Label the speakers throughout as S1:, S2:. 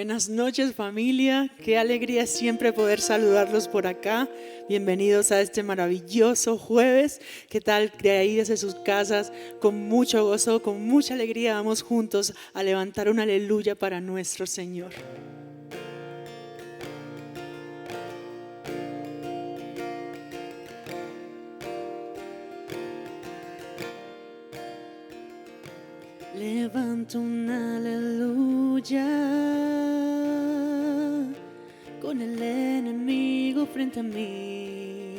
S1: Buenas noches, familia. Qué alegría siempre poder saludarlos por acá. Bienvenidos a este maravilloso jueves. ¿Qué tal? De ahí desde sus casas, con mucho gozo, con mucha alegría, vamos juntos a levantar un aleluya para nuestro Señor. Levanto un aleluya con el enemigo frente a mí.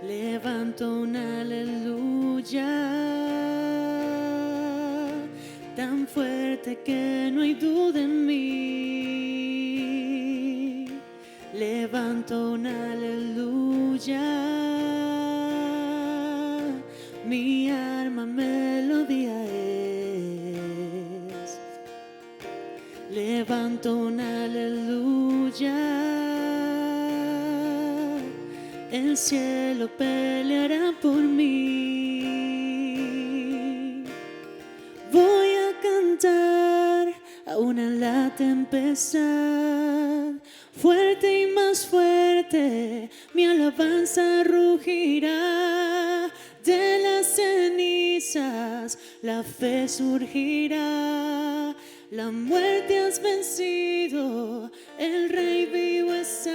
S1: Levanto un aleluya tan fuerte que no hay duda en mí. Levanto un aleluya, mi alma melodía es. Levanto un aleluya, el cielo peleará por mí. Voy a cantar aún en la tempestad, fuerte y más fuerte, mi alabanza rugirá. De las cenizas la fe surgirá, la muerte has vencido, el Rey vivo está.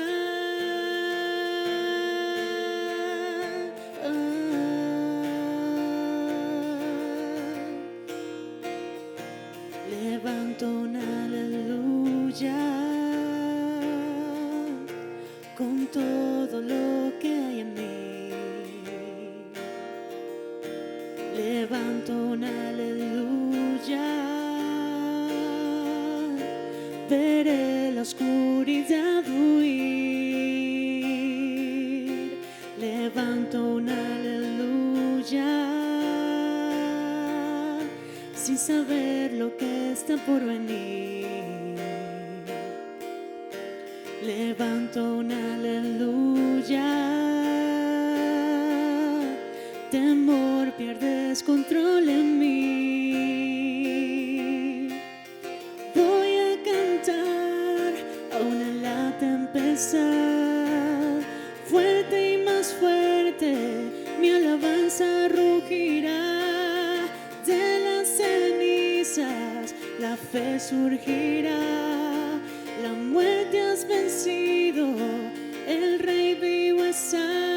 S1: Levanto un aleluya con todo lo que hay en mí. Levanto un aleluya, veré la oscuridad huir. Levanto un aleluya, sin saber lo que está por venir. Levanto un aleluya, temor pierdes control en mí. Voy a cantar aún en la tempestad, fuerte y más fuerte, mi alabanza rugirá. De las cenizas la fe surgirá, la muerte has vencido, el Rey vivo está.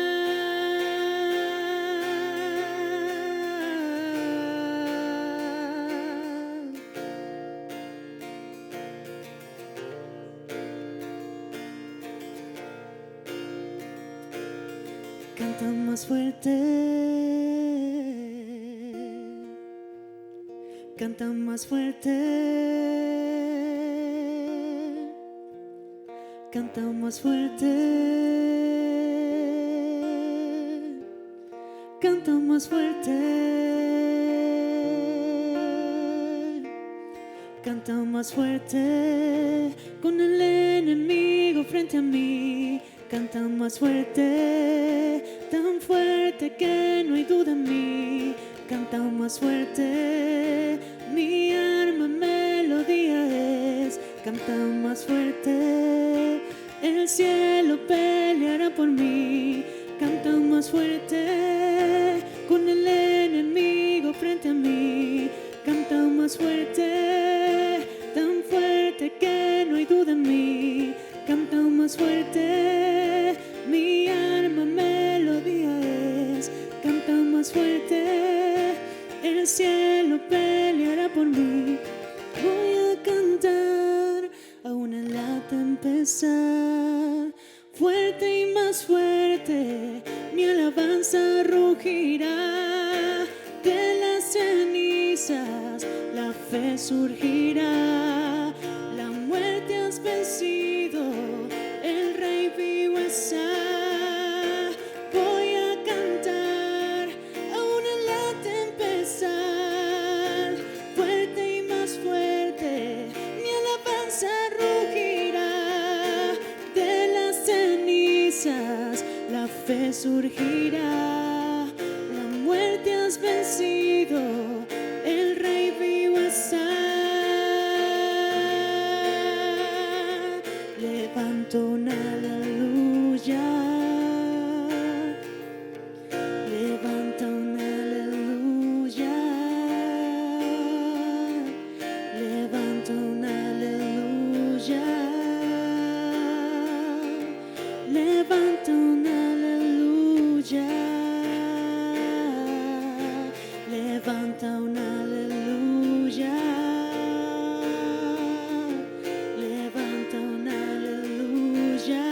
S1: Canta más fuerte, canta más fuerte, canta más fuerte, canta más fuerte, canta más fuerte, con el enemigo frente a mí. Canta más fuerte, tan fuerte que no hay duda en mí. Canta más fuerte, mi alma melodía es. Canta más fuerte, el cielo peleará por mí. Canta más fuerte, con el enemigo frente a mí. Canta más fuerte, tan fuerte que no hay duda en mí. Canta más fuerte, mi alma melodía es. Canta más fuerte, el cielo peleará por mí. Voy a cantar aún en la tempestad, fuerte y más fuerte, mi alabanza rugirá. De las cenizas la fe surgirá, la muerte has vencido, el Rey vivo está. Voy a cantar aún en la tempestad, fuerte y más fuerte, mi alabanza rugirá. De las cenizas la fe surgirá, la muerte has vencido, el Rey vivo está. Levanta un aleluya. Levanta un aleluya.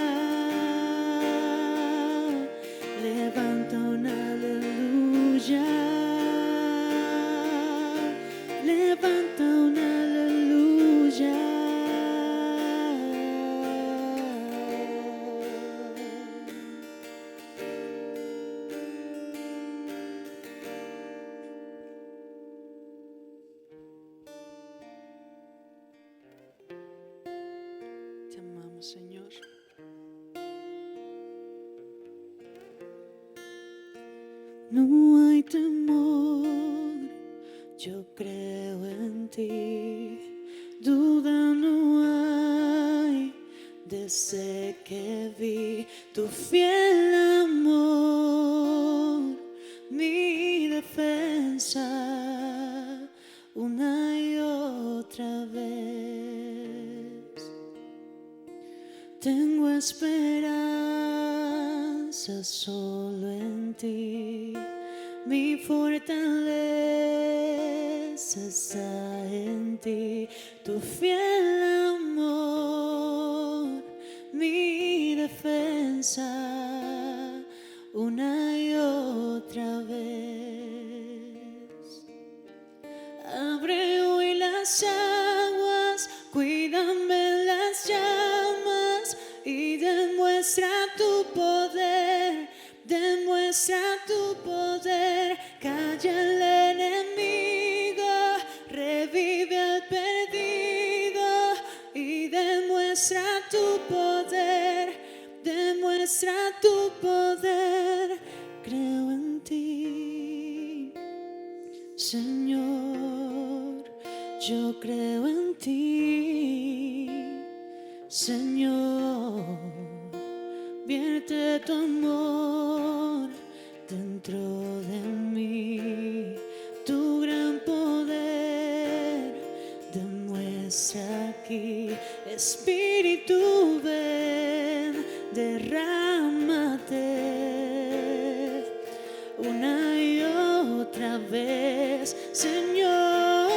S1: Levanta un aleluya. Levanta un aleluya. Te amamos, Señor. No hay temor, yo creo en ti. Duda no hay, desde que vi tu fiel amor, mi defensa, una y otra vez. Tengo esperanza solo en ti, mi fortaleza está en ti, tu fiel amor, mi defensa, una y otra vez. Abre hoy las aguas, cuídame las llamas y demuestra tu poder, demuestra tu poder. Calla el enemigo, revive al perdido y demuestra tu poder, demuestra tu poder. Creo en ti, Señor, yo creo en ti, Señor. Vierte tu amor dentro de mí, tu gran poder demuestra aquí. Espíritu, ven, derrámate una y otra vez, Señor.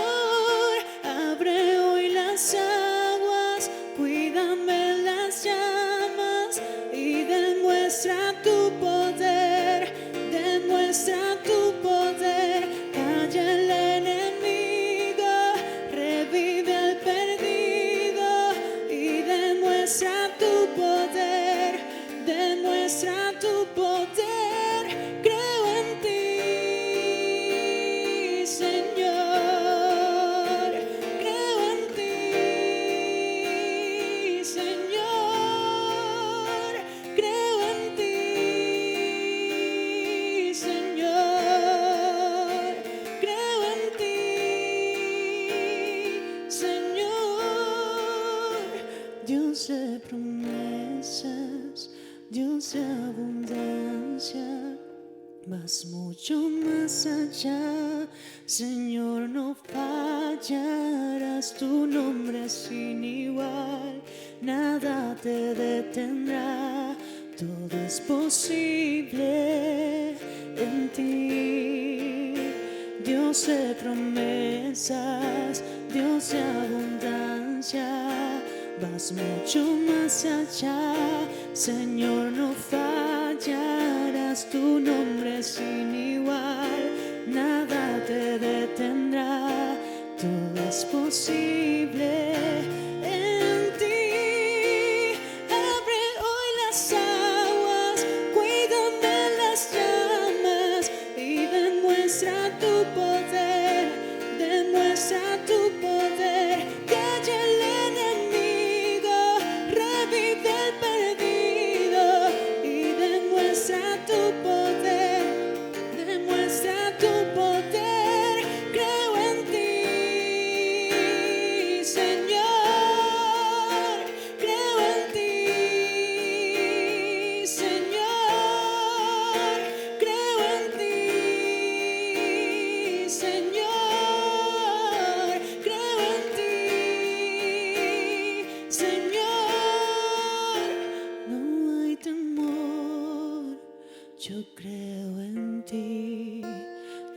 S1: Abre hoy las aguas, cuídame las llamas y demuestra tu poder, demuestra tu poder. Calla el enemigo, revive al perdido y demuestra tu poder, demuestra tu poder. Creo en ti, Señor, creo en ti, Señor, creo en ti, Señor, creo en ti, Señor. Dios de promesas, Dios de abundancia, vas mucho más allá, Señor, no fallarás, tu nombre es sin igual, nada te detendrá, todo es posible en ti. Dios de promesas, Dios de abundancia, vas mucho más allá, Señor, no fallarás, tu nombre es sin igual, nada te detendrá, todo es posible en ti. Abre hoy las aguas, cuídame las llamas y demuestra tu poder, demuestra tu poder. Calla el enemigo, revive al perdido y demuestra tu poder, demuestra tu poder. Creo en ti, Señor, creo en ti, Señor, creo en ti, Yo creo en ti,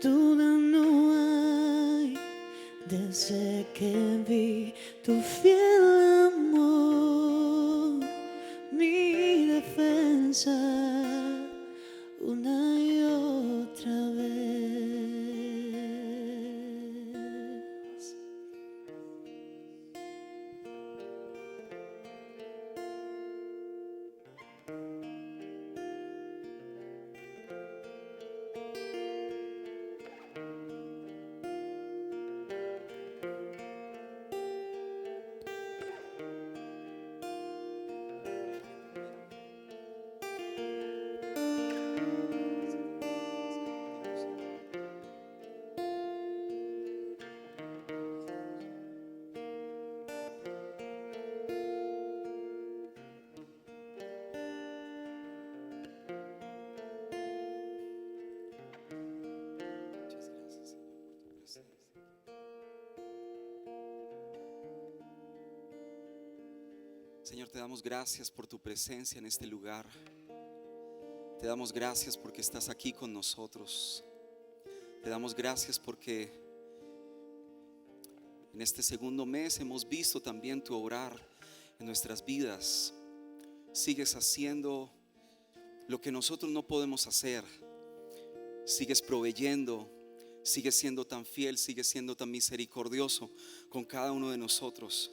S1: duda no hay, desde que vi tu fiel amor, mi defensa, una y otra vez.
S2: Señor, te damos gracias por tu presencia en este lugar. Te damos gracias porque estás aquí con nosotros. Te damos gracias porque en este segundo mes hemos visto también tu obrar en nuestras vidas. Sigues haciendo lo que nosotros no podemos hacer. Sigues proveyendo, sigues siendo tan fiel, sigues siendo tan misericordioso con cada uno de nosotros.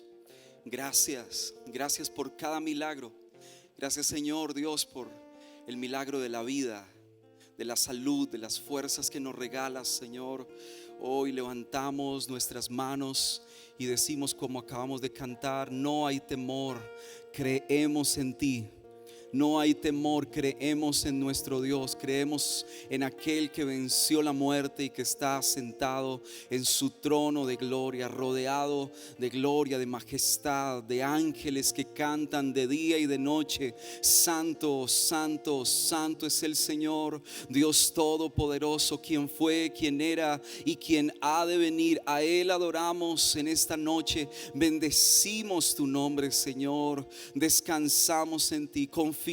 S2: Gracias, gracias por cada milagro. Gracias, Señor Dios, por el milagro de la vida, de la salud, de las fuerzas que nos regalas, Señor. Hoy levantamos nuestras manos y decimos, como acabamos de cantar: no hay temor, creemos en ti. No hay temor, creemos en nuestro Dios, creemos en aquel que venció la muerte y que está sentado en su trono de gloria, rodeado de gloria, de majestad, de ángeles que cantan de día y de noche: santo, santo, santo es el Señor, Dios todopoderoso, quien fue, quien era y quien ha de venir. A Él adoramos en esta noche, bendecimos tu nombre, Señor, descansamos en ti, confiamos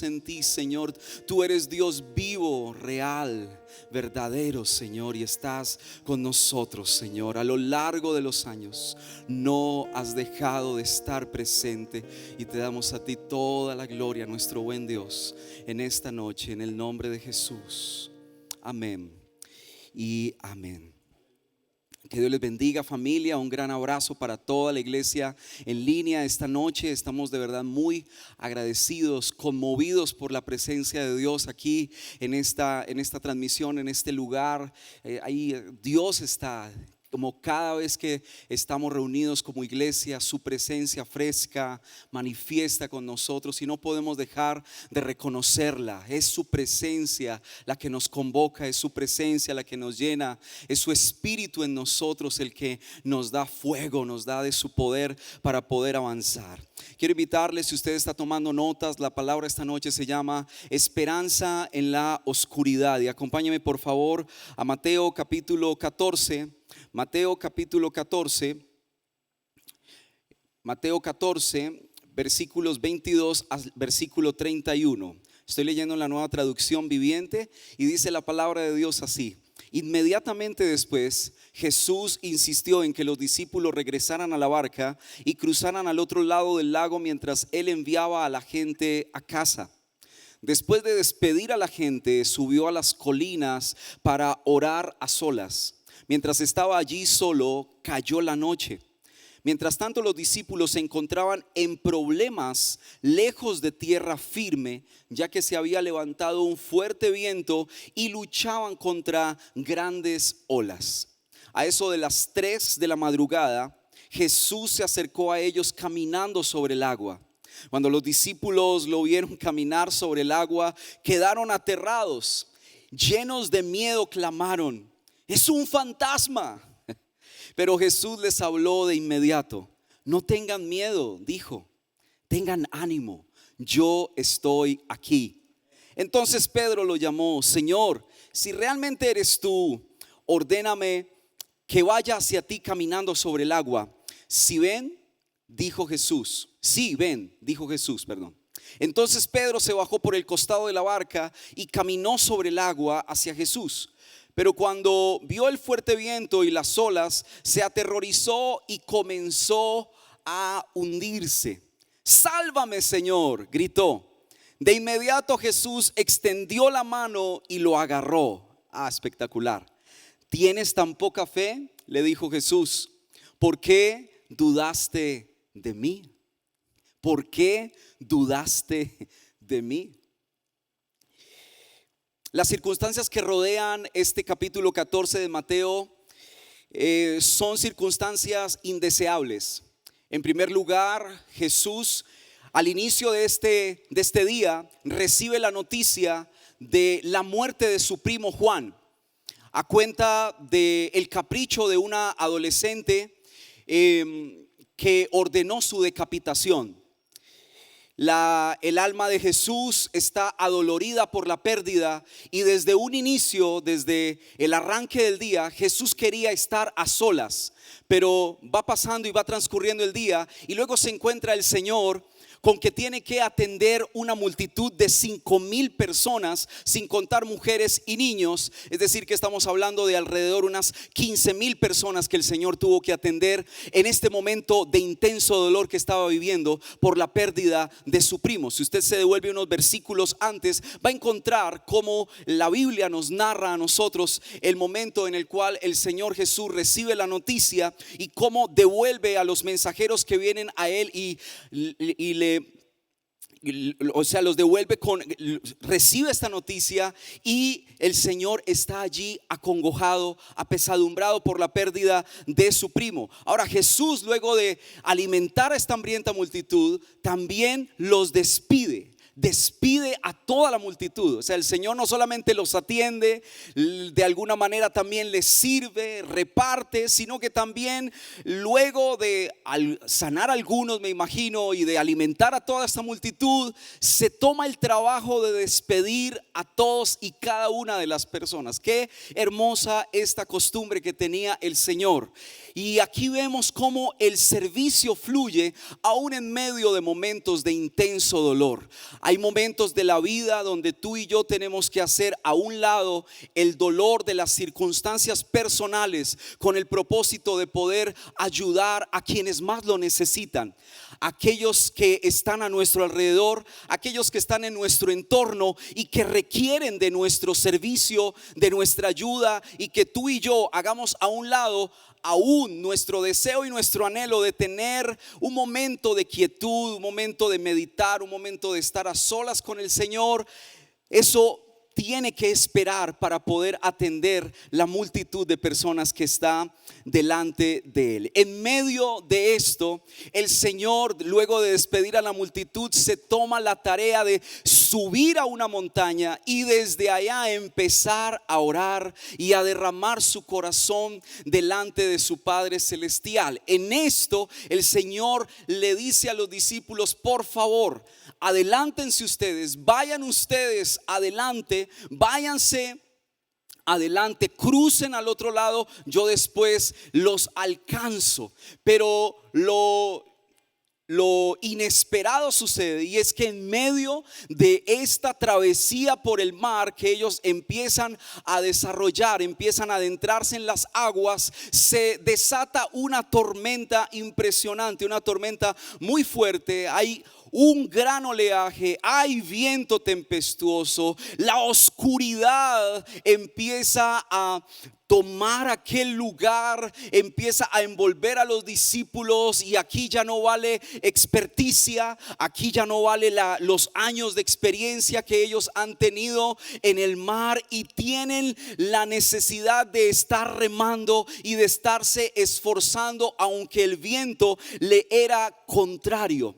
S2: en ti, Señor. Tú eres Dios vivo, real, verdadero, Señor, y estás con nosotros, Señor. A lo largo de los años no has dejado de estar presente, y te damos a ti toda la gloria, nuestro buen Dios, en esta noche, en el nombre de Jesús. Amén y amén. Que Dios les bendiga, familia. Un gran abrazo para toda la iglesia en línea esta noche. Estamos de verdad muy agradecidos, conmovidos por la presencia de Dios aquí en esta transmisión, en este lugar. Ahí Dios está. Como cada vez que estamos reunidos como iglesia, su presencia fresca manifiesta con nosotros y no podemos dejar de reconocerla. Es su presencia la que nos convoca, es su presencia la que nos llena, es su espíritu en nosotros el que nos da fuego, nos da de su poder para poder avanzar. Quiero invitarles, si usted está tomando notas, la palabra esta noche se llama esperanza en la oscuridad. Y acompáñeme por favor a Mateo capítulo 14. Mateo capítulo 14, versículos 22 al versículo 31. Estoy leyendo en la Nueva Traducción Viviente y dice la palabra de Dios así: inmediatamente después Jesús insistió en que los discípulos regresaran a la barca y cruzaran al otro lado del lago mientras él enviaba a la gente a casa. Después de despedir a la gente, subió a las colinas para orar a solas. Mientras estaba allí solo, cayó la noche. Mientras tanto, los discípulos se encontraban en problemas lejos de tierra firme, ya que se había levantado un fuerte viento y luchaban contra grandes olas. A eso de las 3 de la madrugada, Jesús se acercó a ellos caminando sobre el agua. Cuando los discípulos lo vieron caminar sobre el agua, quedaron aterrados. Llenos de miedo, clamaron: ¡es un fantasma! Pero Jesús les habló de inmediato. No tengan miedo, dijo, tengan ánimo, yo estoy aquí. Entonces Pedro lo llamó: Señor, si realmente eres tú, ordéname que vaya hacia ti caminando sobre el agua. Si ven, dijo Jesús. Sí, ven, dijo Jesús, perdón. Entonces Pedro se bajó por el costado de la barca y caminó sobre el agua hacia Jesús. Pero cuando vio el fuerte viento y las olas, se aterrorizó y comenzó a hundirse. Sálvame, Señor, gritó. De inmediato Jesús extendió la mano y lo agarró. Espectacular. ¿Tienes tan poca fe?, le dijo Jesús. ¿Por qué dudaste de mí? ¿Por qué dudaste de mí? Las circunstancias que rodean este capítulo 14 de Mateo son circunstancias indeseables. En primer lugar, Jesús al inicio de este día recibe la noticia de la muerte de su primo Juan, a cuenta del capricho de una adolescente que ordenó su decapitación. El alma de Jesús está adolorida por la pérdida, y desde un inicio, desde el arranque del día, Jesús quería estar a solas. Pero va pasando y va transcurriendo el día, y luego se encuentra el Señor con que tiene que atender una multitud de 5,000 personas, sin contar mujeres y niños. Es decir, que estamos hablando de alrededor unas 15,000 personas que el Señor tuvo que atender en este momento de intenso dolor que estaba viviendo por la pérdida de su primo. Si usted se devuelve unos versículos antes, va a encontrar cómo la Biblia nos narra a nosotros el momento en el cual el Señor Jesús recibe la noticia y cómo devuelve a los mensajeros que vienen a él los devuelve recibe esta noticia, y el Señor está allí acongojado, apesadumbrado por la pérdida de su primo. Ahora Jesús, luego de alimentar a esta hambrienta multitud, también los despide a toda la multitud. O sea, el Señor no solamente los atiende, de alguna manera también les sirve, reparte, sino que también luego de sanar a algunos, me imagino, y de alimentar a toda esta multitud, se toma el trabajo de despedir a todos y cada una de las personas. Qué hermosa esta costumbre que tenía el Señor. Y aquí vemos cómo el servicio fluye aún en medio de momentos de intenso dolor. Hay momentos de la vida donde tú y yo tenemos que hacer a un lado el dolor de las circunstancias personales, con el propósito de poder ayudar a quienes más lo necesitan. Aquellos que están a nuestro alrededor, aquellos que están en nuestro entorno y que requieren de nuestro servicio, de nuestra ayuda, y que tú y yo hagamos a un lado aún nuestro deseo y nuestro anhelo de tener un momento de quietud, un momento de meditar, un momento de estar a solas con el Señor. Eso tiene que esperar para poder atender la multitud de personas que está delante de él. En medio de esto, el Señor, luego de despedir a la multitud, se toma la tarea de subir a una montaña y desde allá empezar a orar y a derramar su corazón delante de su Padre Celestial. En esto el Señor le dice a los discípulos: por favor, adelántense ustedes, vayan ustedes adelante, váyanse adelante, crucen al otro lado, yo después los alcanzo. Pero lo inesperado sucede, y es que en medio de esta travesía por el mar que ellos empiezan a desarrollar, empiezan a adentrarse en las aguas, se desata una tormenta impresionante, una tormenta muy fuerte. Hay un gran oleaje, hay viento tempestuoso, la oscuridad empieza a tomar aquel lugar, empieza a envolver a los discípulos, y aquí ya no vale experticia, aquí ya no vale los años de experiencia que ellos han tenido en el mar, y tienen la necesidad de estar remando y de estarse esforzando, aunque el viento le era contrario.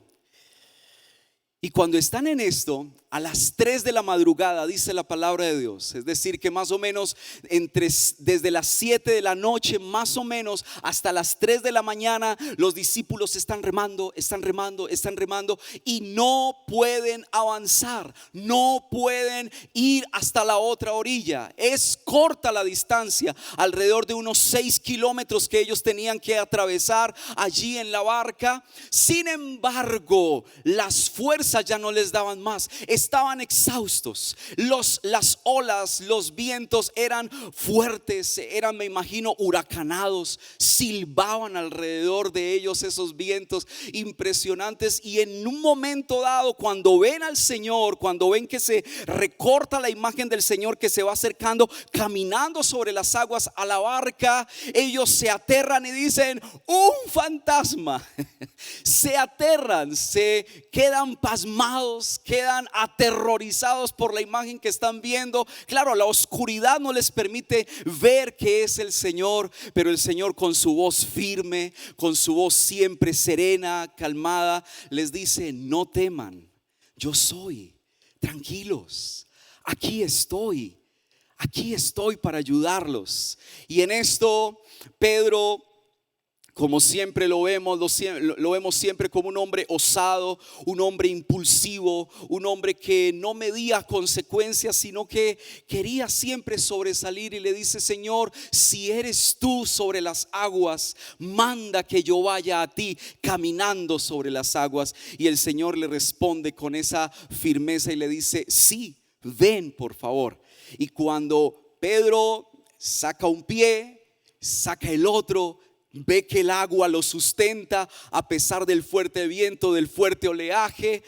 S2: Y cuando están en esto, a las 3 de la madrugada, dice la palabra de Dios, es decir que más o menos desde las 7 de la noche más o menos hasta las 3 de la mañana, los discípulos están remando y no pueden avanzar, no pueden ir hasta la otra orilla. Es corta la distancia, alrededor de unos 6 kilómetros que ellos tenían que atravesar allí en la barca. Sin embargo, las fuerzas fuerzas ya no les daban más, estaban exhaustos. Las olas, los vientos eran fuertes, eran, me imagino, huracanados, silbaban alrededor de ellos esos vientos impresionantes. Y en un momento dado, cuando ven al Señor, cuando ven que se recorta la imagen del Señor que se va acercando, caminando sobre las aguas a la barca, ellos se aterran y dicen: un fantasma. Se aterran, se quedan pasmados, quedan aterrorizados por la imagen que están viendo. Claro, la oscuridad no les permite ver que es el Señor, pero el Señor, con su voz firme, con su voz siempre serena, calmada, les dice: no teman, yo soy, tranquilos, aquí estoy para ayudarlos. Y en esto Pedro, como siempre lo vemos siempre como un hombre osado, un hombre impulsivo, un hombre que no medía consecuencias, sino que quería siempre sobresalir, y le dice: Señor, si eres tú sobre las aguas, manda que yo vaya a ti caminando sobre las aguas. Y el Señor le responde con esa firmeza y le dice: sí, ven por favor. Y cuando Pedro saca un pie, saca el otro, ve que el agua lo sustenta a pesar del fuerte viento, del fuerte oleaje,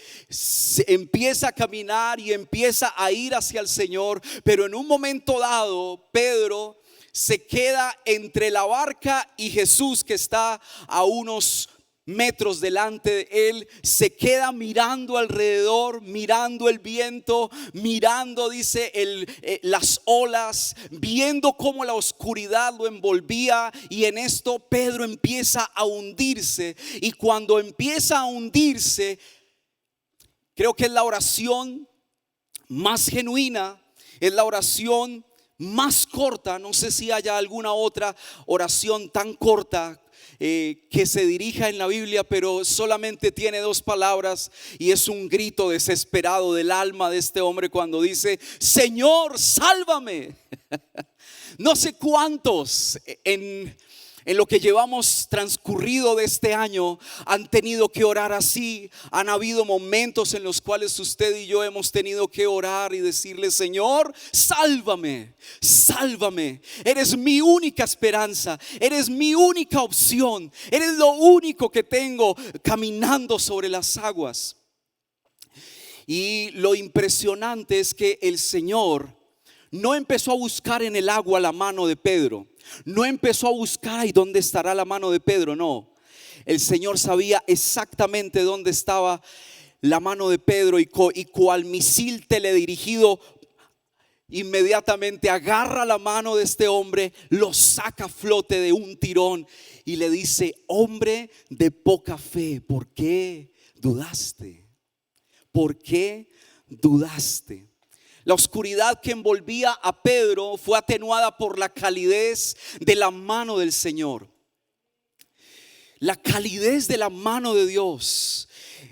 S2: empieza a caminar y empieza a ir hacia el Señor. Pero en un momento dado, Pedro se queda entre la barca y Jesús, que está a unos metros delante de él. Se queda mirando alrededor, mirando el viento, mirando, dice, las olas, viendo cómo la oscuridad lo envolvía. Y en esto Pedro empieza a hundirse. Y cuando empieza a hundirse, creo que es la oración más genuina, es la oración más corta. No sé si haya alguna otra oración tan corta que se dirija en la Biblia, pero solamente tiene dos palabras, y es un grito desesperado del alma de este hombre cuando dice: Señor, sálvame. No sé cuántos en lo que llevamos transcurrido de este año han tenido que orar así. Han habido momentos en los cuales usted y yo hemos tenido que orar y decirle: Señor, sálvame, sálvame. Eres mi única esperanza, eres mi única opción, eres lo único que tengo caminando sobre las aguas. Y lo impresionante es que el Señor no empezó a buscar en el agua la mano de Pedro. No empezó a buscar: ¿y dónde estará la mano de Pedro? No, el Señor sabía exactamente dónde estaba la mano de Pedro, y cual misil teledirigido, inmediatamente agarra la mano de este hombre, lo saca a flote de un tirón y le dice: hombre de poca fe, ¿por qué dudaste? ¿Por qué dudaste? La oscuridad que envolvía a Pedro fue atenuada por la calidez de la mano del Señor. La calidez de la mano de Dios.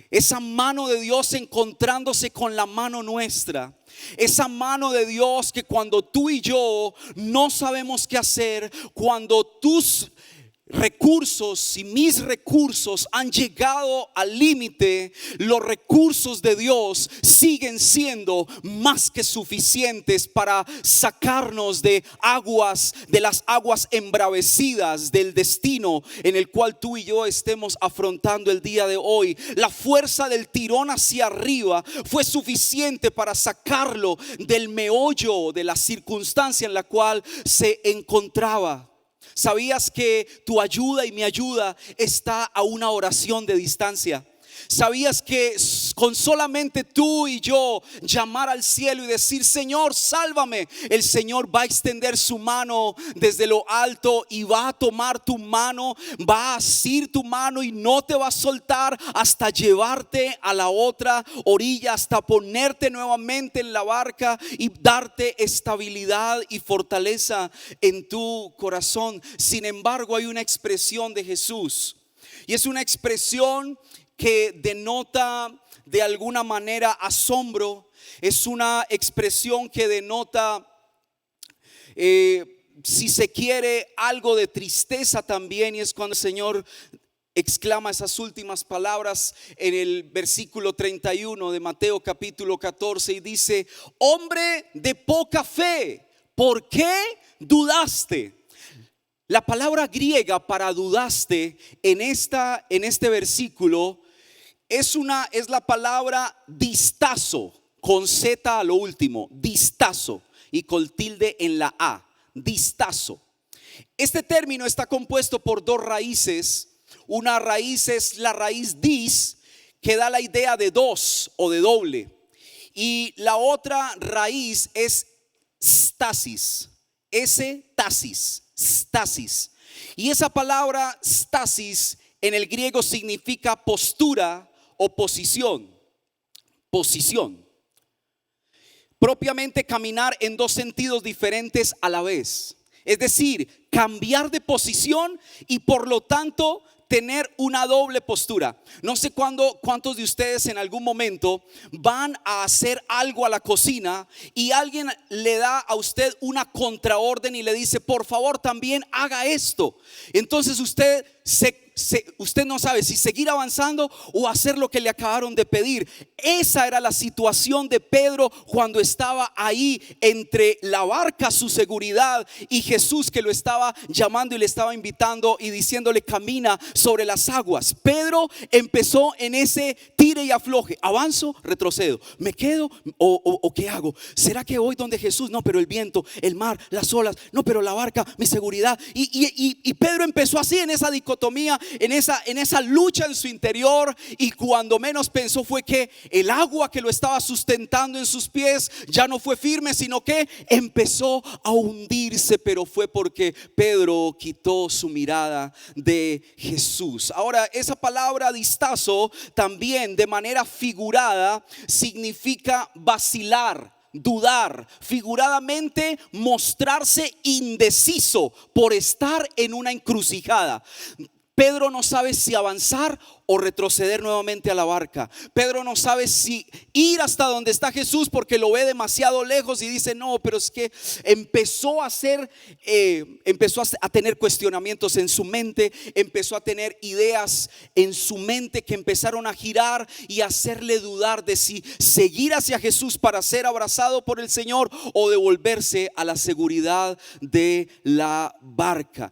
S2: Esa mano de Dios encontrándose con la mano nuestra. Esa mano de Dios que cuando tú y yo no sabemos qué hacer, cuando tus recursos y mis recursos han llegado al límite, los recursos de Dios siguen siendo más que suficientes para sacarnos de las aguas embravecidas del destino en el cual tú y yo estemos afrontando el día de hoy. La fuerza del tirón hacia arriba fue suficiente para sacarlo del meollo de la circunstancia en la cual se encontraba. ¿Sabías que tu ayuda y mi ayuda está a una oración de distancia? ¿Sabías que con solamente tú y yo llamar al cielo y decir: Señor, sálvame, el Señor va a extender su mano desde lo alto y va a tomar tu mano, va a asir tu mano y no te va a soltar hasta llevarte a la otra orilla, hasta ponerte nuevamente en la barca y darte estabilidad y fortaleza en tu corazón? Sin embargo, hay una expresión de Jesús, y es una expresión que denota de alguna manera asombro. Es una expresión que denota, si se quiere, algo de tristeza también. Y es cuando el Señor exclama esas últimas palabras en el versículo 31 de Mateo capítulo 14 y dice: hombre de poca fe, ¿por qué dudaste? La palabra griega para dudaste en este versículo es la palabra distazo, con Z a lo último, distazo, y con tilde en la A, distazo. Este término está compuesto por dos raíces. Una raíz es la raíz dis, que da la idea de dos o de doble, y la otra raíz es stasis, stasis. Y esa palabra stasis en el griego significa postura o posición. Propiamente caminar en dos sentidos diferentes a la vez. Es decir, cambiar de posición y por lo tanto tener una doble postura. No sé cuántos de ustedes en algún momento van a hacer algo a la cocina y alguien le da a usted una contraorden y le dice: por favor, también haga esto. Entonces usted no sabe si seguir avanzando o hacer lo que le acabaron de pedir. Esa era la situación de Pedro cuando estaba ahí entre la barca, su seguridad, y Jesús, que lo estaba llamando y le estaba invitando y diciéndole: camina sobre las aguas. Pedro empezó en ese tire y afloje: avanzo, retrocedo, me quedo o ¿qué hago? ¿Será que voy donde Jesús? No, pero el viento, el mar, las olas, no, pero la barca, mi seguridad. Y Pedro empezó así, en esa dicotomía, en esa lucha en su interior, y cuando menos pensó fue que el agua que lo estaba sustentando en sus pies ya no fue firme, sino que empezó a hundirse, pero fue porque Pedro quitó su mirada de Jesús. Ahora, esa palabra distazo también de manera figurada significa vacilar, dudar, figuradamente mostrarse indeciso por estar en una encrucijada. Pedro no sabe si avanzar o retroceder nuevamente a la barca. Pedro no sabe si ir hasta donde está Jesús porque lo ve demasiado lejos y dice: no, pero es que empezó a tener cuestionamientos en su mente, empezó a tener ideas en su mente que empezaron a girar y hacerle dudar de si seguir hacia Jesús para ser abrazado por el Señor o devolverse a la seguridad de la barca.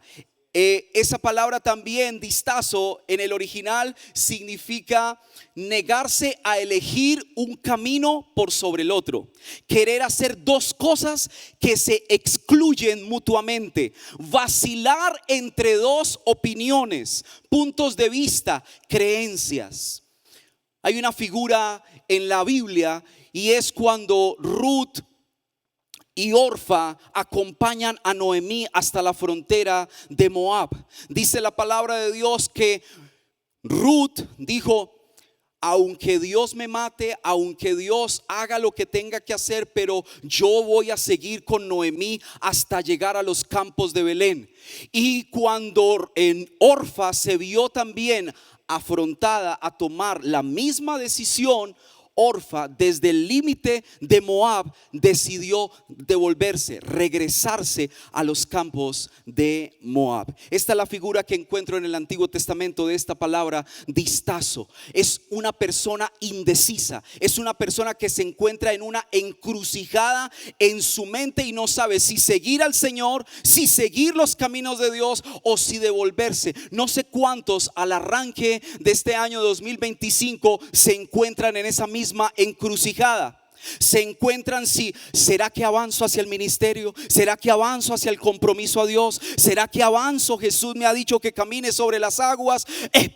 S2: Esa palabra también, distazo, en el original significa negarse a elegir un camino por sobre el otro, querer hacer dos cosas que se excluyen mutuamente, vacilar entre dos opiniones, puntos de vista, creencias. Hay una figura en la Biblia y es cuando Ruth y Orfa acompañan a Noemí hasta la frontera de Moab. Dice la palabra de Dios que Ruth dijo: aunque Dios me mate, aunque Dios haga lo que tenga que hacer, pero yo voy a seguir con Noemí hasta llegar a los campos de Belén. Y cuando en Orfa se vio también afrontada a tomar la misma decisión, Orfa, desde el límite de Moab, decidió devolverse, regresarse a los campos de Moab. Esta es la figura que encuentro en el Antiguo Testamento de esta palabra distazo. Es una persona indecisa, es una persona que se encuentra en una encrucijada en su mente y no sabe si seguir al Señor, si seguir los caminos de Dios o si devolverse. No sé cuántos al arranque de este año 2025 se encuentran en esa misma encrucijada. Se encuentran si ¿será que avanzo hacia el ministerio? ¿Será que avanzo hacia el compromiso a Dios? ¿Será que avanzo? Jesús me ha dicho que camine sobre las aguas,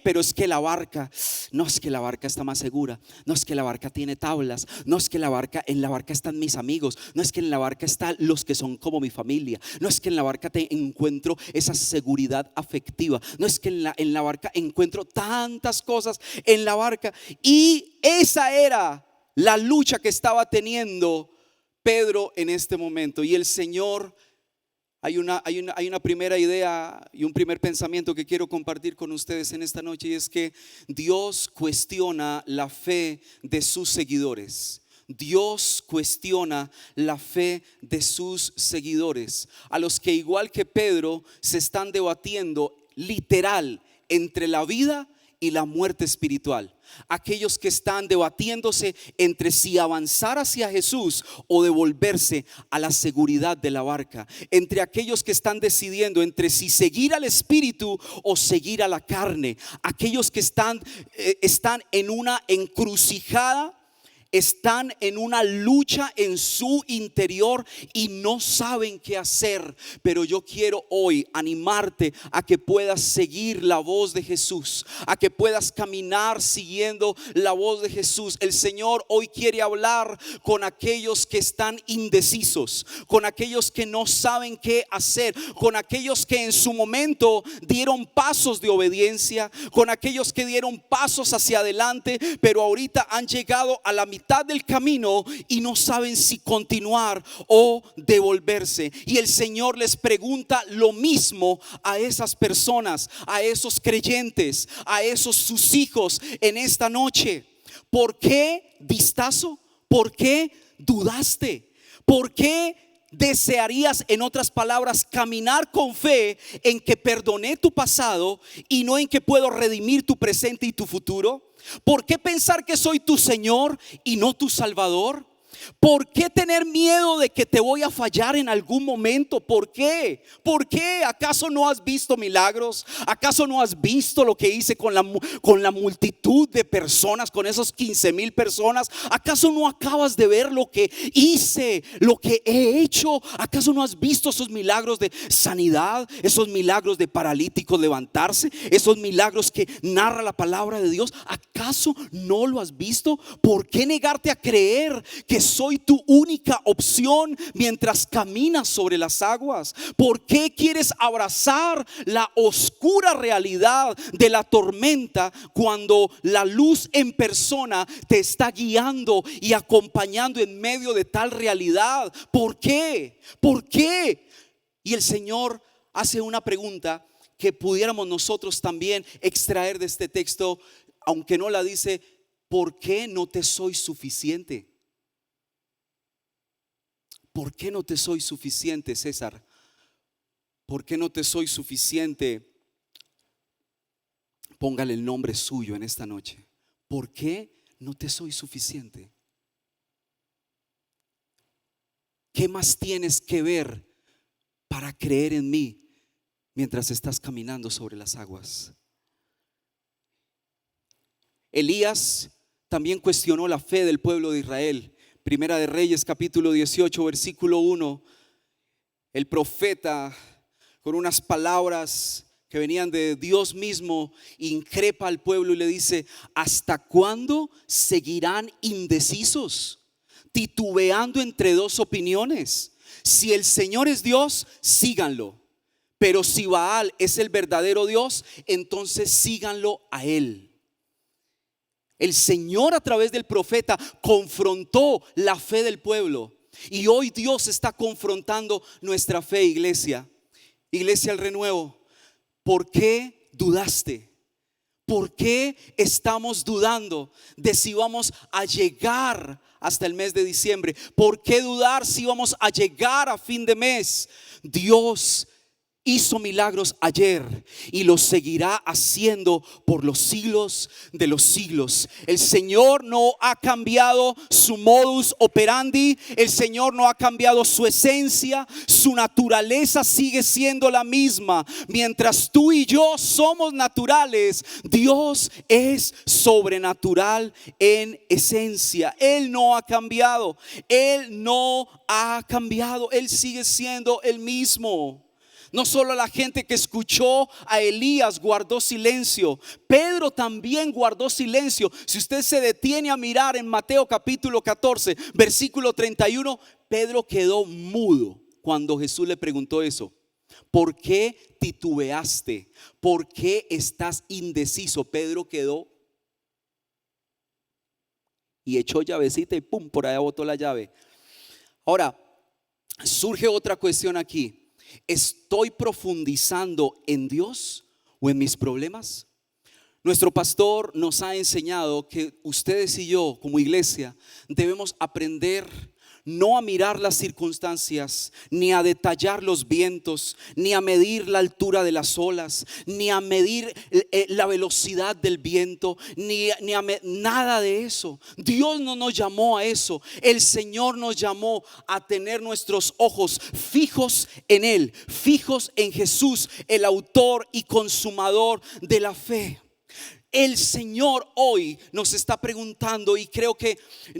S2: pero es que la barca, no es que la barca está más segura, no es que la barca tiene tablas, no es que en la barca están mis amigos, no es que en la barca están los que son como mi familia, no es que en la barca te encuentro esa seguridad afectiva, no es que en la barca encuentro tantas cosas en la barca. Y esa era la lucha que estaba teniendo Pedro en este momento. Y el Señor, hay una primera idea y un primer pensamiento que quiero compartir con ustedes en esta noche, y es que Dios cuestiona la fe de sus seguidores. Dios cuestiona la fe de sus seguidores, a los que igual que Pedro se están debatiendo literal entre la vida y la muerte espiritual. Aquellos que están debatiéndose entre si avanzar hacia Jesús o devolverse a la seguridad de la barca. Entre aquellos que están decidiendo entre si seguir al Espíritu o seguir a la carne. Aquellos que están en una encrucijada. Están en una lucha en su interior y no saben qué hacer. Pero yo quiero hoy animarte a que puedas seguir la voz de Jesús, a que puedas caminar siguiendo la voz de Jesús. El Señor hoy quiere hablar con aquellos que están indecisos, con aquellos que no saben qué hacer, con aquellos que en su momento dieron pasos de obediencia, con aquellos que dieron pasos hacia adelante, pero ahorita han llegado a la mitad del camino y no saben si continuar o devolverse. Y el Señor les pregunta lo mismo a esas personas, a esos creyentes, a esos sus hijos en esta noche. ¿Por qué distazo? ¿Por qué dudaste? ¿Por qué desearías, en otras palabras, caminar con fe en que perdoné tu pasado y no en que puedo redimir tu presente y tu futuro? ¿Por qué pensar que soy tu Señor y no tu Salvador? ¿Por qué tener miedo de que te voy a fallar en algún momento? ¿Por qué? ¿Por qué? ¿Acaso no has visto milagros? ¿Acaso no has visto lo que hice con la multitud de personas, con esos 15,000 personas? ¿Acaso no acabas de ver lo que hice, lo que he hecho? ¿Acaso no has visto esos milagros de sanidad? Esos milagros de paralíticos levantarse, esos milagros que narra la palabra de Dios. ¿Acaso no lo has visto? ¿Por qué negarte a creer que soy tu única opción mientras caminas sobre las aguas? ¿Por qué quieres abrazar la oscura realidad de la tormenta cuando la luz en persona te está guiando y acompañando en medio de tal realidad? ¿Por qué? ¿Por qué? Y el Señor hace una pregunta que pudiéramos nosotros también extraer de este texto, aunque no la dice. ¿Por qué no te soy suficiente? ¿Por qué no te soy suficiente, César? ¿Por qué no te soy suficiente? Póngale el nombre suyo en esta noche. ¿Por qué no te soy suficiente? ¿Qué más tienes que ver para creer en mí mientras estás caminando sobre las aguas? Elías también cuestionó la fe del pueblo de Israel. Primera de Reyes capítulo 18 versículo 1. El profeta, con unas palabras que venían de Dios mismo, increpa al pueblo y le dice: ¿hasta cuándo seguirán indecisos, titubeando entre dos opiniones? Si el Señor es Dios, síganlo, pero si Baal es el verdadero Dios, entonces síganlo a él. El Señor, a través del profeta, confrontó la fe del pueblo. Y hoy Dios está confrontando nuestra fe, iglesia. Iglesia El Renuevo, ¿por qué dudaste? ¿Por qué estamos dudando de si vamos a llegar hasta el mes de diciembre? ¿Por qué dudar si vamos a llegar a fin de mes? Dios hizo milagros ayer y los seguirá haciendo por los siglos de los siglos. El Señor no ha cambiado su modus operandi. El Señor no ha cambiado su esencia. Su naturaleza sigue siendo la misma. Mientras tú y yo somos naturales, Dios es sobrenatural en esencia. Él no ha cambiado. Él no ha cambiado. Él sigue siendo el mismo. No solo la gente que escuchó a Elías guardó silencio, Pedro también guardó silencio. Si usted se detiene a mirar en Mateo capítulo 14 versículo 31, Pedro quedó mudo cuando Jesús le preguntó eso. ¿Por qué titubeaste? ¿Por qué estás indeciso? Pedro quedó y echó llavecita y pum, por allá botó la llave. Ahora, surge otra cuestión aquí. ¿Estoy profundizando en Dios o en mis problemas? Nuestro pastor nos ha enseñado que ustedes y yo como iglesia debemos aprender no a mirar las circunstancias, ni a detallar los vientos, ni a medir la altura de las olas, ni a medir la velocidad del viento, nada de eso. Dios no nos llamó a eso. El Señor nos llamó a tener nuestros ojos fijos en Él, fijos en Jesús, el autor y consumador de la fe. El Señor hoy nos está preguntando, y creo que,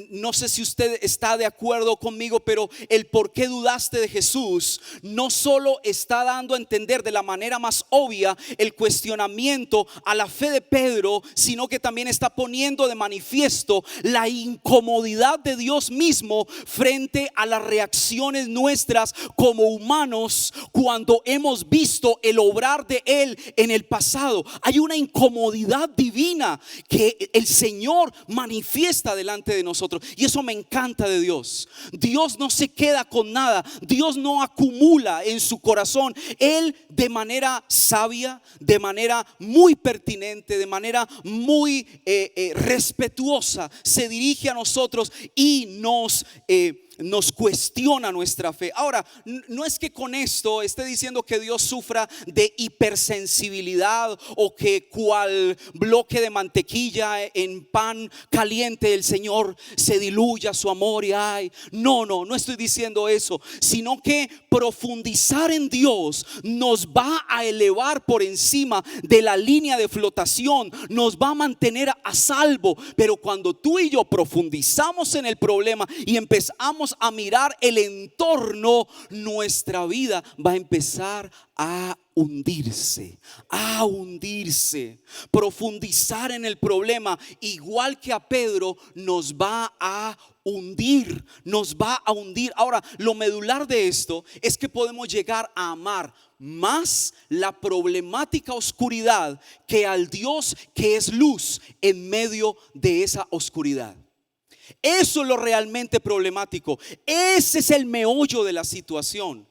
S2: no sé si usted está de acuerdo conmigo, pero el por qué dudaste de Jesús no solo está dando a entender de la manera más obvia el cuestionamiento a la fe de Pedro, sino que también está poniendo de manifiesto la incomodidad de Dios mismo frente a las reacciones nuestras como humanos cuando hemos visto el obrar de Él en el pasado. Hay una incomodidad divina que el Señor manifiesta delante de nosotros, y eso me encanta de Dios. Dios no se queda con nada, Dios no acumula en su corazón. Él, de manera sabia, de manera muy pertinente, de manera muy respetuosa, se dirige a nosotros y nos cuestiona nuestra fe. Ahora, no es que con esto esté diciendo que Dios sufra de hipersensibilidad o que cual bloque de mantequilla en pan caliente el Señor se diluya su amor y ay. No estoy diciendo eso, sino que profundizar en Dios nos va a elevar por encima de la línea de flotación, nos va a mantener a salvo. Pero cuando tú y yo profundizamos en el problema y empezamos a mirar el entorno, nuestra vida va a empezar a hundirse, a hundirse. Profundizar en el problema, igual que a Pedro, nos va a hundir, nos va a hundir. Ahora, lo medular de esto es que podemos llegar a amar más la problemática oscuridad que al Dios que es luz en medio de esa oscuridad. Eso es lo realmente problemático. Ese es el meollo de la situación.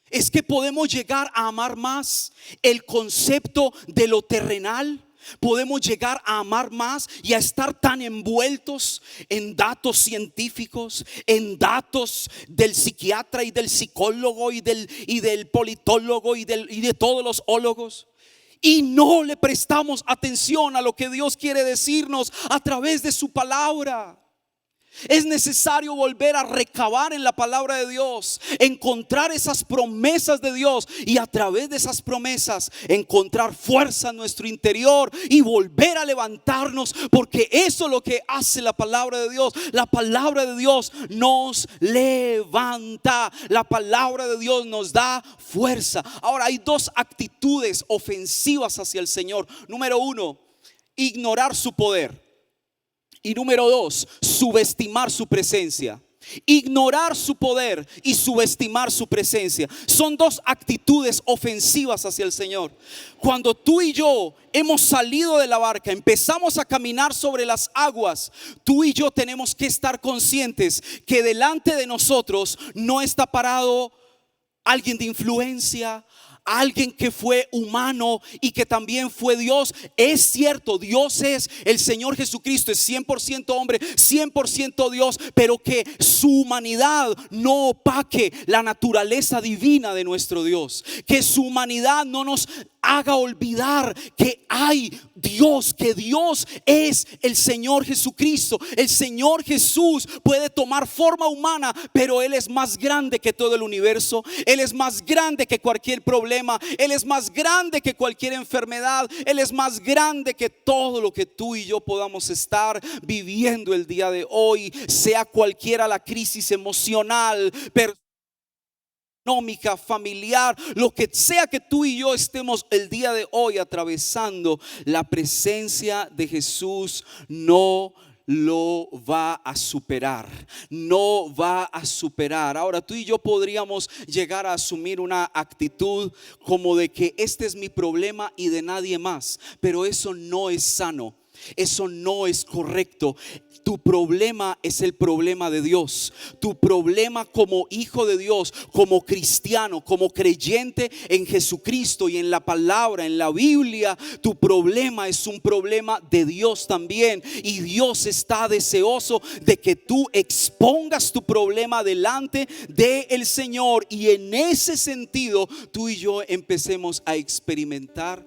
S2: Es que podemos llegar a amar más el concepto de lo terrenal. Podemos llegar a amar más y a estar tan envueltos en datos científicos, en datos del psiquiatra y del psicólogo y del politólogo y de todos los ólogos, y no le prestamos atención a lo que Dios quiere decirnos a través de su palabra. Es necesario volver a recabar en la palabra de Dios, encontrar esas promesas de Dios y a través de esas promesas encontrar fuerza en nuestro interior y volver a levantarnos, porque eso es lo que hace la palabra de Dios. La palabra de Dios nos levanta, la palabra de Dios nos da fuerza. Ahora, hay dos actitudes ofensivas hacia el Señor. Número uno, ignorar su poder. Y número dos, subestimar su presencia. Ignorar su poder y subestimar su presencia son dos actitudes ofensivas hacia el Señor. Cuando tú y yo hemos salido de la barca, empezamos a caminar sobre las aguas, tú y yo tenemos que estar conscientes que delante de nosotros no está parado alguien de influencia, alguien que fue humano y que también fue Dios. Es cierto, Dios es el Señor Jesucristo, es 100% hombre, 100% Dios, pero que su humanidad no opaque la naturaleza divina de nuestro Dios. Que su humanidad no nos haga olvidar que hay Dios, que Dios es el Señor Jesucristo. El Señor Jesús puede tomar forma humana, pero Él es más grande que todo el universo. Él es más grande que cualquier problema. Él es más grande que cualquier enfermedad. Él es más grande que todo lo que tú y yo podamos estar viviendo el día de hoy, sea cualquiera la crisis emocional, económica, familiar, lo que sea que tú y yo estemos el día de hoy atravesando. La presencia de Jesús no lo va a superar, no va a superar. Ahora, tú y yo podríamos llegar a asumir una actitud como de que este es mi problema y de nadie más, pero eso no es sano. Eso no es correcto. Tu problema es el problema de Dios. Tu problema como hijo de Dios, como cristiano, como creyente en Jesucristo y en la palabra, en la Biblia, tu problema es un problema de Dios también. Y Dios está deseoso de que tú expongas tu problema delante del Señor. Y en ese sentido, tú y yo empecemos a experimentar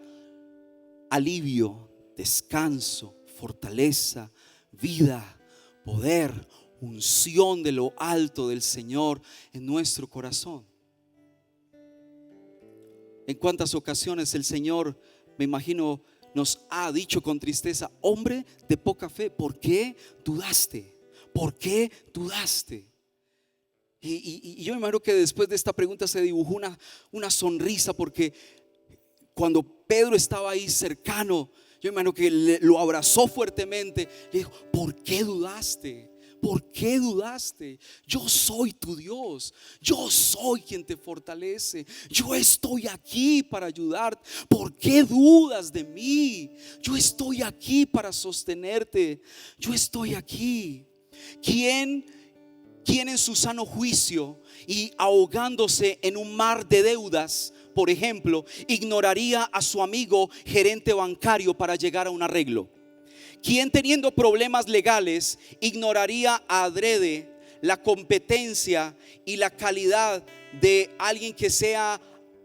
S2: alivio, descanso, fortaleza, vida, poder, unción de lo alto del Señor en nuestro corazón. En cuántas ocasiones el Señor, me imagino, nos ha dicho con tristeza: hombre de poca fe, ¿por qué dudaste? ¿Por qué dudaste? Y yo me imagino que después de esta pregunta se dibujó una sonrisa, porque cuando Pedro estaba ahí cercano, yo me imagino que lo abrazó fuertemente. Le dijo: ¿por qué dudaste? ¿Por qué dudaste? Yo soy tu Dios. Yo soy quien te fortalece. Yo estoy aquí para ayudarte. ¿Por qué dudas de mí? Yo estoy aquí para sostenerte. Yo estoy aquí. ¿Quién en su sano juicio y ahogándose en un mar de deudas, por ejemplo, ignoraría a su amigo gerente bancario para llegar a un arreglo? ¿Quién, teniendo problemas legales, ignoraría adrede la competencia y la calidad de alguien que sea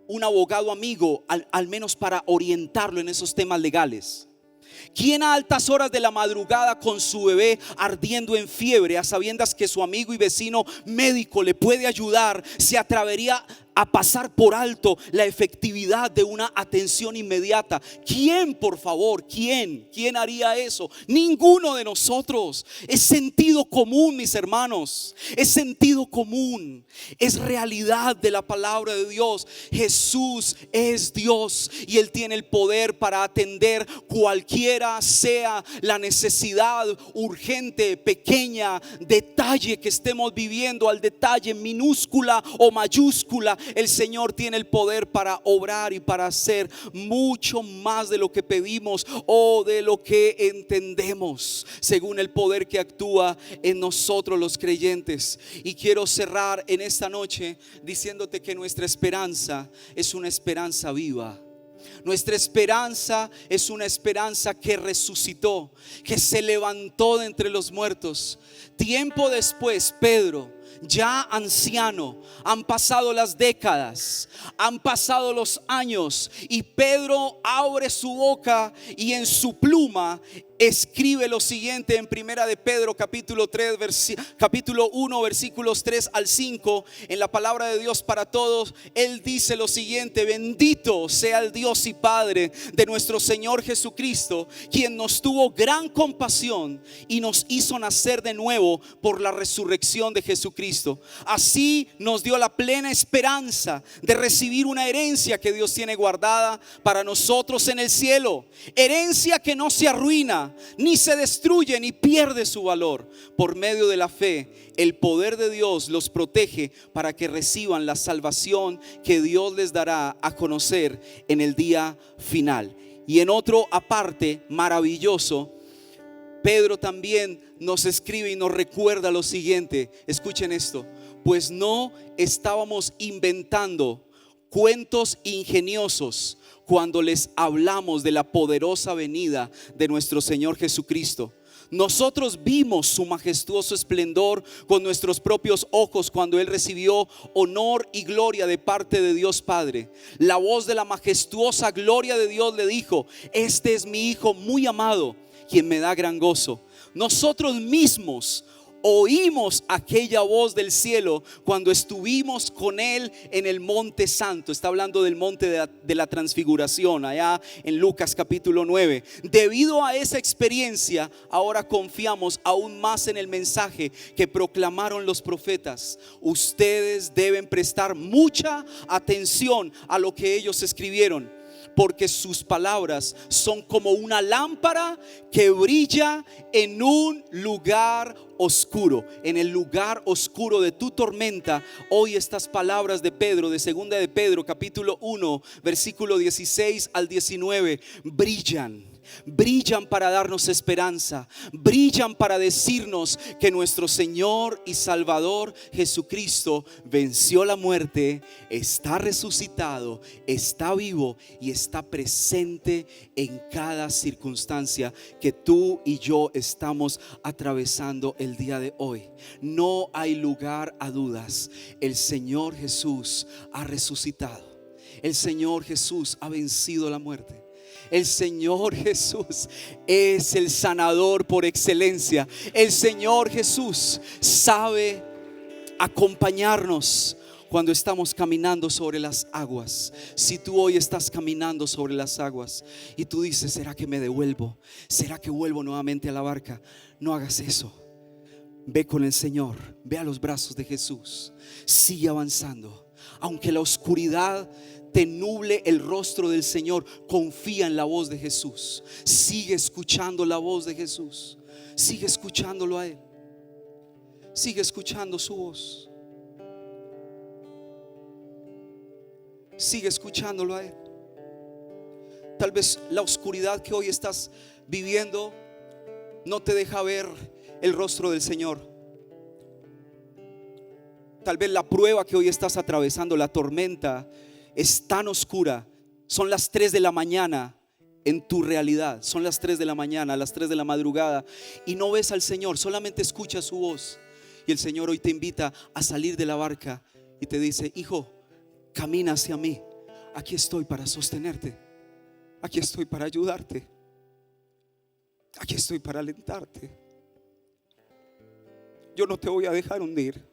S2: un abogado amigo, al menos para orientarlo en esos temas legales? ¿Quién a altas horas de la madrugada, con su bebé ardiendo en fiebre, a sabiendas que su amigo y vecino médico le puede ayudar, se atrevería a pasar por alto la efectividad de una atención inmediata? ¿Quién, por favor? ¿Quién haría eso? Ninguno de nosotros. Es sentido común, mis hermanos. Es sentido común. Es realidad de la palabra de Dios. Jesús es Dios y Él tiene el poder para atender cualquiera sea la necesidad urgente, pequeña, detalle que estemos viviendo, al detalle minúscula o mayúscula. El Señor tiene el poder para obrar y para hacer mucho más de lo que pedimos o de lo que entendemos, según el poder que actúa en nosotros los creyentes. Y quiero cerrar en esta noche diciéndote que nuestra esperanza es una esperanza viva. Nuestra esperanza es una esperanza que resucitó, que se levantó de entre los muertos. Tiempo después, Pedro, ya anciano, han pasado las décadas, han pasado los años, y Pedro abre su boca y en su pluma escribe lo siguiente en Primera de Pedro capítulo 1 versículos 3 al 5. En la palabra de Dios para todos, él dice lo siguiente: bendito sea el Dios y Padre de nuestro Señor Jesucristo, quien nos tuvo gran compasión y nos hizo nacer de nuevo por la resurrección de Jesucristo. Así nos dio la plena esperanza de recibir una herencia que Dios tiene guardada para nosotros en el cielo, herencia que no se arruina, ni se destruye, ni pierde su valor. Por medio de la fe, el poder de Dios los protege para que reciban la salvación que Dios les dará a conocer en el día final. Y en otro aparte maravilloso, Pedro también nos escribe y nos recuerda lo siguiente. Escuchen esto: pues no estábamos inventando cuentos ingeniosos cuando les hablamos de la poderosa venida de nuestro Señor Jesucristo. Nosotros vimos su majestuoso esplendor con nuestros propios ojos cuando Él recibió honor y gloria de parte de Dios Padre. La voz de la majestuosa gloria de Dios le dijo: este es mi Hijo muy amado, quien me da gran gozo. Nosotros mismos oímos aquella voz del cielo cuando estuvimos con Él en el monte santo. Está hablando del monte de la transfiguración, allá en Lucas capítulo 9. Debido a esa experiencia, ahora confiamos aún más en el mensaje que proclamaron los profetas. Ustedes deben prestar mucha atención a lo que ellos escribieron, porque sus palabras son como una lámpara que brilla en un lugar oscuro. En el lugar oscuro de tu tormenta, hoy estas palabras de Pedro, de segunda de Pedro capítulo 1 versículo 16 al 19, brillan brillan para darnos esperanza, brillan para decirnos que nuestro Señor y Salvador Jesucristo venció la muerte, está resucitado, está vivo y está presente en cada circunstancia que tú y yo estamos atravesando el día de hoy. No hay lugar a dudas. El Señor Jesús ha resucitado. El Señor Jesús ha vencido la muerte. El Señor Jesús es el sanador por excelencia. El Señor Jesús sabe acompañarnos cuando estamos caminando sobre las aguas. Si tú hoy estás caminando sobre las aguas y tú dices: ¿será que me devuelvo? ¿Será que vuelvo nuevamente a la barca? No hagas eso. Ve con el Señor, ve a los brazos de Jesús. Sigue avanzando. Aunque la oscuridad te nuble el rostro del Señor, confía en la voz de Jesús. Sigue escuchando la voz de Jesús. Sigue escuchándolo a Él. Sigue escuchando su voz. Sigue escuchándolo a Él. Tal vez la oscuridad que hoy estás viviendo no te deja ver el rostro del Señor. Tal vez la prueba que hoy estás atravesando, la tormenta, es tan oscura. Son las 3 de la mañana en tu realidad. Son las 3 de la mañana, las 3 de la madrugada, y no ves al Señor, solamente escuchas su voz. Y el Señor hoy te invita a salir de la barca y te dice: hijo, camina hacia mí. Aquí estoy para sostenerte. Aquí estoy para ayudarte. Aquí estoy para alentarte. Yo no te voy a dejar hundir.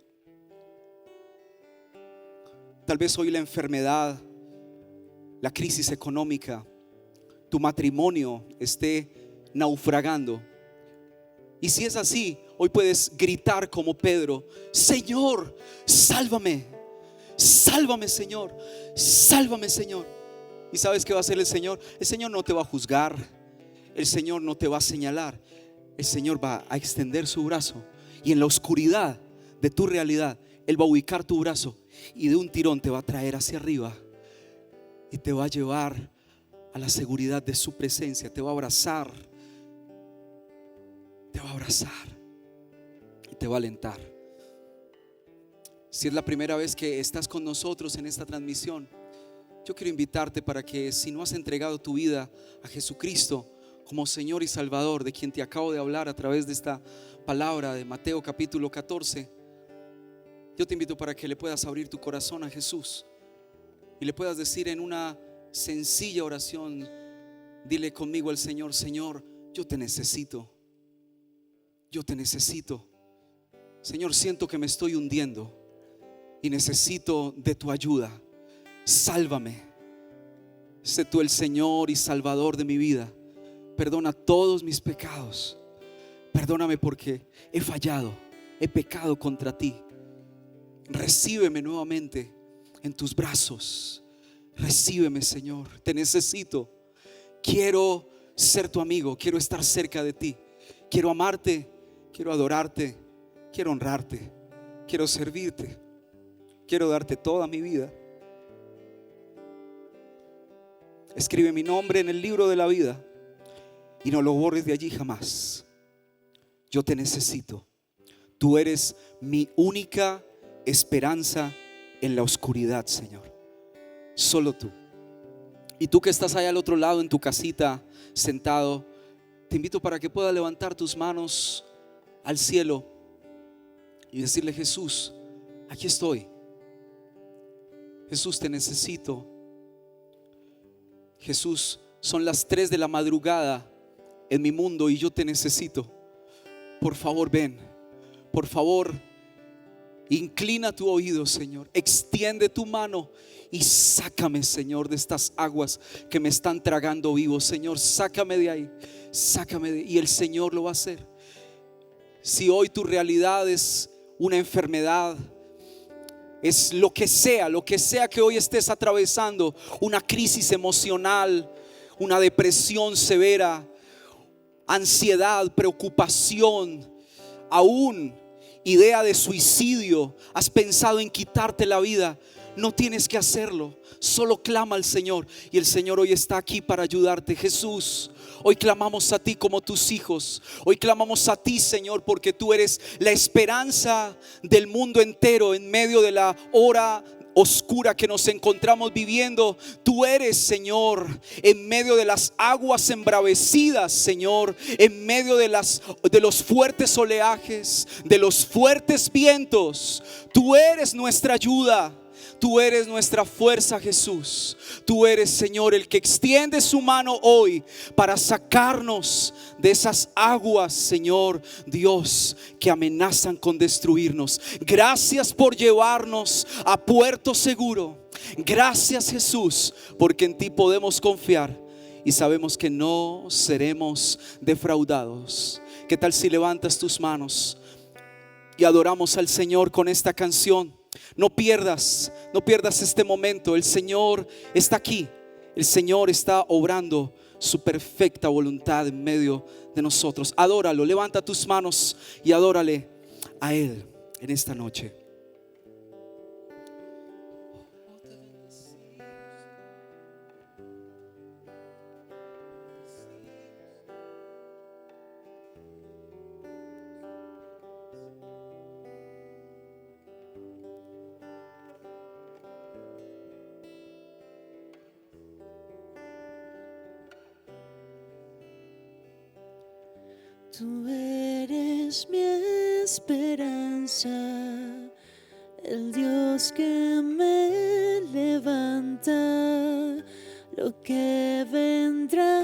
S2: Tal vez hoy la enfermedad, la crisis económica, tu matrimonio esté naufragando. Y si es así, hoy puedes gritar como Pedro: Señor, sálvame. Sálvame, Señor. Sálvame, Señor. ¿Y sabes qué va a hacer el Señor? El Señor no te va a juzgar. El Señor no te va a señalar. El Señor va a extender su brazo, y en la oscuridad de tu realidad Él va a ubicar tu brazo y de un tirón te va a traer hacia arriba y te va a llevar a la seguridad de su presencia. Te va a abrazar. Te va a abrazar y te va a alentar. Si es la primera vez que estás con nosotros en esta transmisión, yo quiero invitarte para que, si no has entregado tu vida a Jesucristo como Señor y Salvador, de quien te acabo de hablar a través de esta palabra de Mateo capítulo 14, yo te invito para que le puedas abrir tu corazón a Jesús y le puedas decir en una sencilla oración: dile conmigo al Señor: Señor, yo te necesito. Yo te necesito. Señor, siento que me estoy hundiendo y necesito de tu ayuda. Sálvame. Sé tú el Señor y Salvador de mi vida. Perdona todos mis pecados. Perdóname porque he fallado, he pecado contra ti. Recíbeme nuevamente en tus brazos. Recíbeme, Señor. Te necesito. Quiero ser tu amigo. Quiero estar cerca de ti. Quiero amarte. Quiero adorarte. Quiero honrarte. Quiero servirte. Quiero darte toda mi vida. Escribe mi nombre en el libro de la vida y no lo borres de allí jamás. Yo te necesito. Tú eres mi única esperanza en la oscuridad, Señor. Solo tú. Y tú que estás allá al otro lado en tu casita sentado, te invito para que puedas levantar tus manos al cielo y decirle: Jesús, aquí estoy. Jesús, te necesito. Jesús, son las 3 de la madrugada en mi mundo y yo te necesito. Por favor, ven. Por favor, inclina tu oído, Señor. Extiende tu mano y sácame, Señor, de estas aguas que me están tragando vivo. Señor, sácame de ahí. Sácame de ahí. Y el Señor lo va a hacer. Si hoy tu realidad es una enfermedad, es lo que sea que hoy estés atravesando, una crisis emocional, una depresión severa, ansiedad, preocupación, aún idea de suicidio, has pensado en quitarte la vida, No tienes que hacerlo, solo clama al Señor. Y el Señor hoy está aquí para ayudarte. Jesús, hoy clamamos a ti como tus hijos. Hoy clamamos a ti, Señor, porque tú eres la esperanza del mundo entero en medio de la hora oscura que nos encontramos viviendo. Tú eres, Señor, en medio de las aguas embravecidas, Señor, en medio de los fuertes oleajes, de los fuertes vientos. Tú eres nuestra ayuda. Tú eres nuestra fuerza, Jesús. Tú eres, Señor, el que extiende su mano hoy para sacarnos de esas aguas, Señor Dios, que amenazan con destruirnos. Gracias por llevarnos a puerto seguro. Gracias, Jesús, porque en ti podemos confiar y sabemos que no seremos defraudados. ¿Qué tal si levantas tus manos y adoramos al Señor con esta canción? No pierdas este momento. El Señor está aquí. El Señor está obrando su perfecta voluntad en medio de nosotros. Adóralo, levanta tus manos y adórale a Él en esta noche.
S1: Tú eres mi esperanza, el Dios que me levanta. Lo que vendrá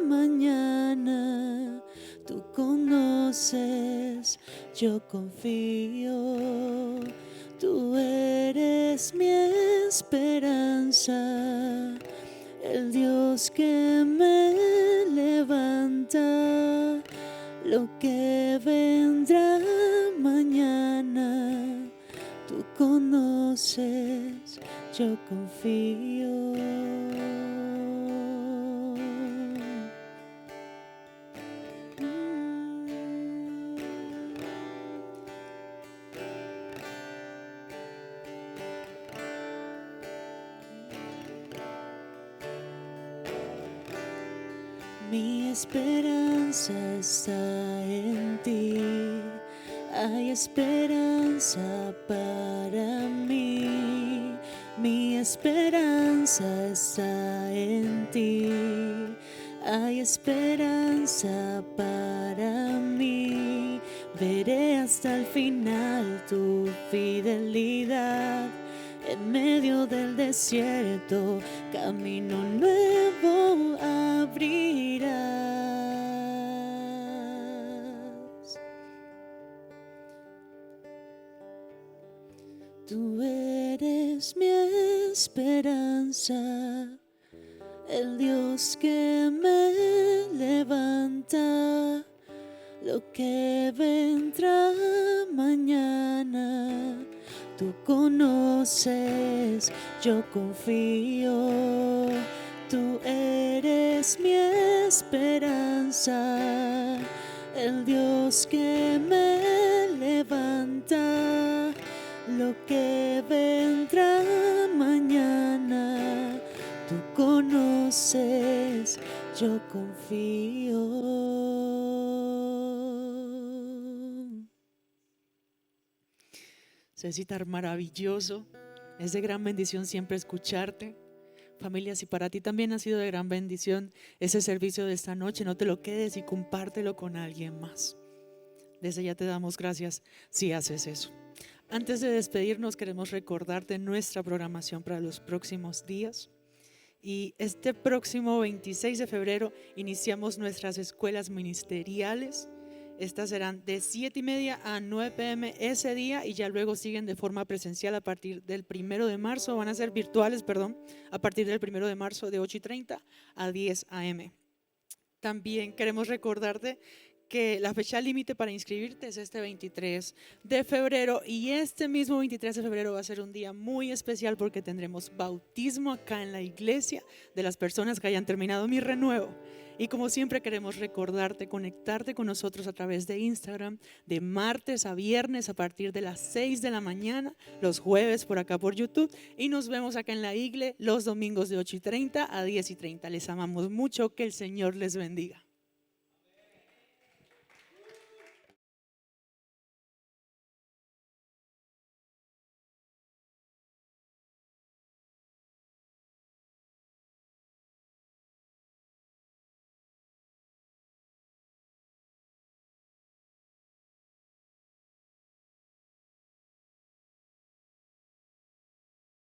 S1: mañana, tú conoces, yo confío. Tú eres mi esperanza, el Dios que me levanta. Lo que vendrá mañana, tú conoces, yo confío. Mi esperanza está en ti, hay esperanza para mí. Mi esperanza está en ti, hay esperanza para mí. Veré hasta el final tu fidelidad. En medio del desierto, camino nuevo abrirás. Tú eres mi esperanza, el Dios que me levanta. Lo que vendrá mañana, tú conoces, yo confío. Tú eres mi esperanza, el Dios que me levanta. Lo que vendrá mañana, tú conoces, yo confío. Cecitar, maravilloso. Es de gran bendición siempre escucharte. Familia, si para ti también ha sido de gran bendición ese servicio de esta noche, no te lo quedes y compártelo con alguien más. Desde ya te damos gracias si haces eso. Antes de despedirnos, queremos recordarte nuestra programación para los próximos días. Y este próximo 26 de febrero iniciamos nuestras escuelas ministeriales. Estas serán de 7:30 a 9 p.m. ese día y ya luego siguen de forma presencial a partir del 1 de marzo, van a ser virtuales, a partir del 1 de marzo de 8:30 a 10 a.m. También queremos recordarte que la fecha límite para inscribirte es este 23 de febrero y este mismo 23 de febrero va a ser un día muy especial porque tendremos bautismo acá en la iglesia de las personas que hayan terminado mi renuevo. Y como siempre queremos recordarte, conectarte con nosotros a través de Instagram de martes a viernes a partir de las 6 de la mañana, los jueves por acá por YouTube y nos vemos acá en la igle los domingos de 8:30 a 10:30. Les amamos mucho, que el Señor les bendiga.